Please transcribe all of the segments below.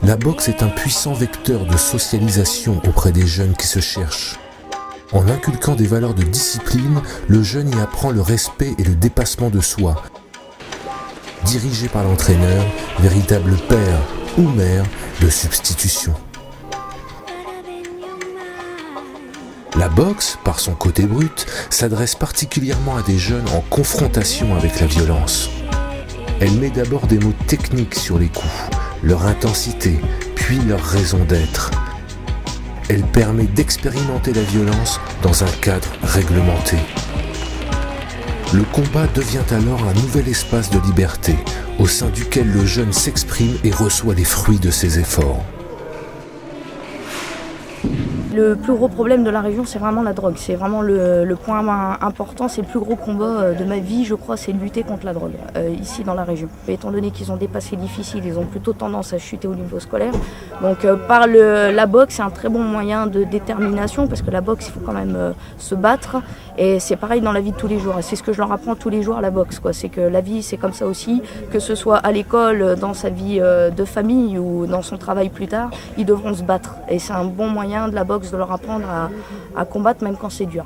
La boxe est un puissant vecteur de socialisation auprès des jeunes qui se cherchent. En inculquant des valeurs de discipline, le jeune y apprend le respect et le dépassement de soi. Dirigé par l'entraîneur, véritable père ou mère de substitution. La boxe, par son côté brut, s'adresse particulièrement à des jeunes en confrontation avec la violence. Elle met d'abord des mots techniques sur les coups, leur intensité, puis leur raison d'être. Elle permet d'expérimenter la violence dans un cadre réglementé. Le combat devient alors un nouvel espace de liberté, au sein duquel le jeune s'exprime et reçoit les fruits de ses efforts. Le plus gros problème de la région, c'est vraiment la drogue. C'est vraiment le point important, c'est le plus gros combat de ma vie, je crois, c'est de lutter contre la drogue, ici dans la région. Étant donné qu'ils ont dépassé le difficile, ils ont plutôt tendance à chuter au niveau scolaire. Donc par la boxe, c'est un très bon moyen de détermination, parce que la boxe, il faut quand même se battre. Et c'est pareil dans la vie de tous les jours. Et c'est ce que je leur apprends tous les jours à la boxe, quoi. C'est que la vie, c'est comme ça aussi, que ce soit à l'école, dans sa vie de famille ou dans son travail plus tard, ils devront se battre. Et c'est un bon moyen de la boxe de leur apprendre à combattre même quand c'est dur.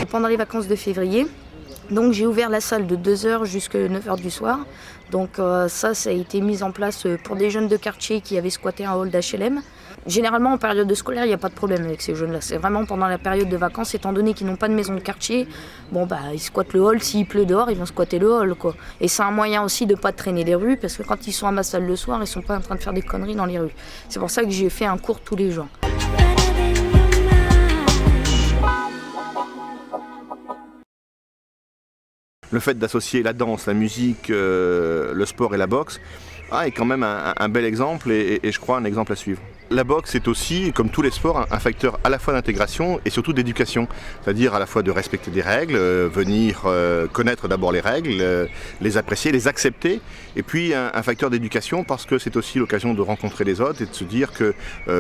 Pendant les vacances de février, donc j'ai ouvert la salle de 2h jusqu'à 9h du soir. Donc ça a été mis en place pour des jeunes de quartier qui avaient squatté un hall d'HLM. Généralement en période de scolaire, il n'y a pas de problème avec ces jeunes-là. C'est vraiment pendant la période de vacances, étant donné qu'ils n'ont pas de maison de quartier, ils squattent le hall. S'il pleut dehors, ils vont squatter le hall, quoi. Et c'est un moyen aussi de ne pas traîner les rues, parce que quand ils sont à ma salle le soir, ils ne sont pas en train de faire des conneries dans les rues. C'est pour ça que j'ai fait un cours tous les jours. Le fait d'associer la danse, la musique, le sport et la boxe est quand même un bel exemple et je crois un exemple à suivre. La boxe est aussi, comme tous les sports, un facteur à la fois d'intégration et surtout d'éducation. C'est-à-dire à la fois de respecter des règles, venir connaître d'abord les règles, les apprécier, les accepter. Et puis un facteur d'éducation parce que c'est aussi l'occasion de rencontrer les autres et de se dire que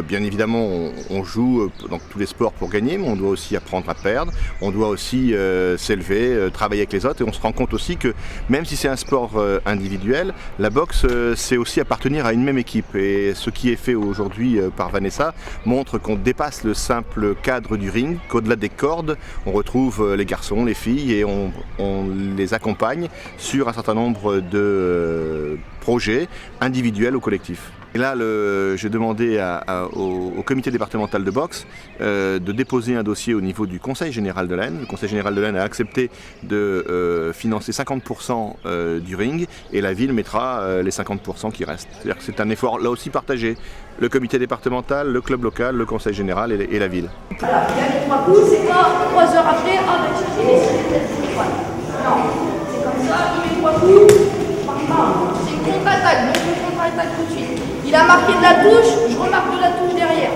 bien évidemment on joue dans tous les sports pour gagner, mais on doit aussi apprendre à perdre. On doit aussi s'élever, travailler avec les autres et on se rend compte aussi que même si c'est un sport individuel, la boxe c'est aussi appartenir à une même équipe. Et ce qui est fait aujourd'hui par Vanessa montre qu'on dépasse le simple cadre du ring, qu'au-delà des cordes, on retrouve les garçons, les filles et on les accompagne sur un certain nombre de projets individuels ou collectifs. Et là, j'ai demandé au comité départemental de boxe de déposer un dossier au niveau du Conseil général de l'Aisne. Le Conseil général de l'Aisne a accepté de financer 50% du ring et la ville mettra les 50% qui restent. C'est-à-dire que c'est un effort là aussi partagé. Le comité départemental, le club local, le Conseil général et la ville. Voilà, il y a les 3 coups, c'est pas 3 heures après, il est sur les têtes. Non, c'est comme ça, il met 3 coups, c'est une contre-attaque, donc on contre-attaque tout de suite. Il a marqué de la touche, je remarque de la touche derrière.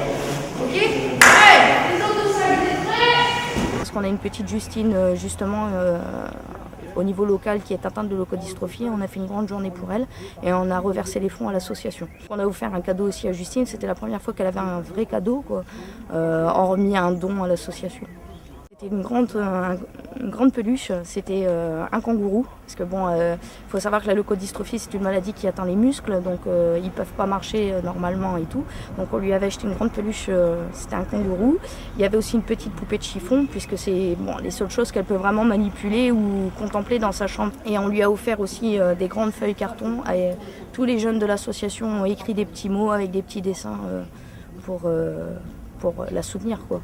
Ok ? Ouais, les autres aussi, vous êtes prêts ? Parce qu'on a une petite Justine, justement, au niveau local qui est atteinte de leucodystrophie. On a fait une grande journée pour elle et on a reversé les fonds à l'association. On a offert un cadeau aussi à Justine, c'était la première fois qu'elle avait un vrai cadeau, quoi, hormis un don à l'association. C'était une grande peluche, c'était un kangourou, parce que faut savoir que la leucodystrophie c'est une maladie qui atteint les muscles, donc ils peuvent pas marcher normalement et tout. Donc on lui avait acheté une grande peluche, c'était un kangourou. Il y avait aussi une petite poupée de chiffon, puisque c'est les seules choses qu'elle peut vraiment manipuler ou contempler dans sa chambre. Et on lui a offert aussi des grandes feuilles carton. Et tous les jeunes de l'association ont écrit des petits mots avec des petits dessins pour la soutenir, quoi.